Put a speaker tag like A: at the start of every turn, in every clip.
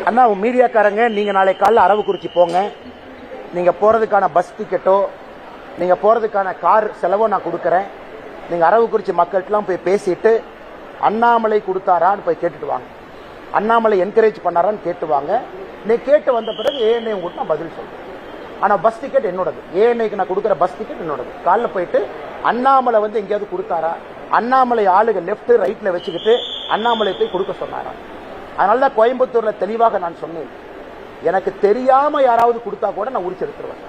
A: அண்ணா மீடியாக்காரங்க, நீங்க நாளை காலைல அரவக்குறிச்சி போங்க. நீங்க போறதுக்கான பஸ் டிக்கெட்டோ நீங்க போறதுக்கான கார் செலவோ நான் கொடுக்கறேன். நீங்க அரவக்குறிச்சி மக்கள்கிட்டலாம் போய் பேசிட்டு அண்ணாமலை கொடுத்தாரான்னு போய் கேட்டுட்டு வாங்க. அண்ணாமலை என்கரேஜ் பண்ணாரான்னு கேட்டு வாங்க. நீ கேட்டு வந்த பிறகு ஏஎன்ஐ உங்களுக்கு நான் பதில் சொல்றேன். ஆனா பஸ் டிக்கெட் என்னோடது. ஏஎன்ஐக்கு நான் கொடுக்குற பஸ் டிக்கெட் என்னோடது. காலைல போயிட்டு அண்ணாமலை வந்து எங்கேயாவது கொடுத்தாரா, அண்ணாமலை ஆளுக லெப்ட் ரைட்ல வச்சுக்கிட்டு அண்ணாமலை போய் கொடுக்க சொன்னாரா? அதனாலதான் கோயம்புத்தூர்ல தெளிவாக நான் சொன்னேன், எனக்கு தெரியாம யாராவது கொடுத்தா கூட நான் உரிச்செடுத்துருவேன்.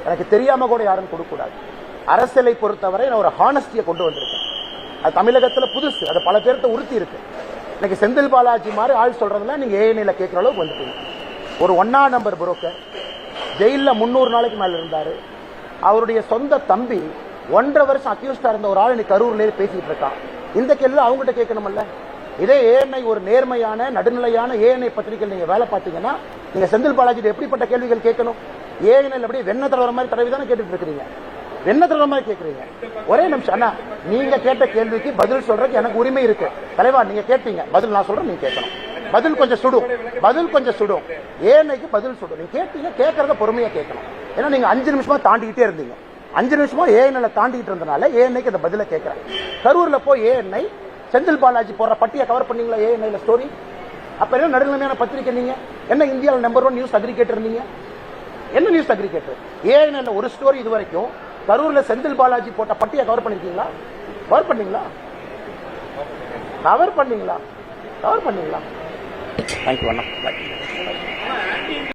A: எனக்கு தெரியாம கூட யாரும் கொடுக்க கூடாது. அரசியலை பொறுத்தவரை நான் ஒரு ஹானஸ்டியை கொண்டு வந்திருக்கேன். அது தமிழகத்துல புதுசு, அது பல பேர்த்த உறுத்தி இருக்கு. இன்னைக்கு செந்தில் பாலாஜி மாதிரி ஆள் சொல்றதுல நீங்க ஏஎன்ஐல கேட்கிற அளவுக்கு வந்துட்டீங்க. ஒரு 1ஆம் நம்பர் புரோக்கர் ஜெயில 300 நாளைக்கு மேல இருந்தாரு. அவருடைய சொந்த தம்பி 1.5 வருஷம் அக்யூஸ்டா இருந்த ஒரு ஆள் இன்னைக்கு கரூர்ல பேசிட்டு இருக்கான். இந்த கேள்வி அவங்ககிட்ட கேட்கணும்ல. இதே ஏஎன்ஐ ஒரு நேர்மையான நடுநிலையான ஏஎன்ஐ பத்திரிகை நீங்க வேலை பார்த்தீங்கன்னா நீங்க செந்தில் பாலாஜி எப்படிப்பட்ட கேள்விகள் கேட்கணும்? ஏஎன்ஐ அப்படியே வெண்ண தடவை மாதிரி தடவை தானே கேட்டுட்டு இருக்கிறீங்க. வெண்ண தடவை மாதிரி கேட்கறீங்க. ஒரே நிமிஷம் அண்ணா, நீங்க கேட்ட கேள்விக்கு பதில் சொல்றதுக்கு எனக்கு உரிமை இருக்கு. தலைவா, நீங்க கேட்டீங்க, பதில் நான் சொல்றேன், நீங்க கேட்கணும். பதில் கொஞ்சம் சுடும், பதில் கொஞ்சம் சுடும். ஏஎன்ஐக்கு பதில் சுடும். நீங்க கேட்டீங்க, கேட்கறத பொறுமையா கேட்கணும். ஏன்னா நீங்க 5 நிமிஷமா தாண்டிக்கிட்டே இருந்தீங்க. 5 நிமிஷமா ஏஎன்ஐ தாண்டிட்டு இருந்தனால ஏஎன்ஐக்கு இந்த பதில கேட்கிறேன். கரூர்ல போய் ஏஎன்ஐ செந்தில் பாலாஜி போடுற பட்டியை கவர் பண்ணீங்களா? ஏஎன்ஐல ஸ்டோரி. அப்ப என்ன நடுநிலைமையான பத்திரிகை நீங்க? என்ன இந்தியாவில் நம்பர் 1 நியூஸ் அக்ரிகேட்டர் நீங்க? என்ன நியூஸ் அக்ரிகேட்டர்? ஏஎன்ஐல ஒரு ஸ்டோரி இது வரைக்கும் கரூர்ல செந்தில் பாலாஜி போட்ட பட்டியை கவர் பண்ணிருக்கீங்களா? கவர் பண்ணீங்களா? கவர் பண்ணீங்களா? கவர் பண்ணீங்களா? தேங்க்யூ அண்ணா.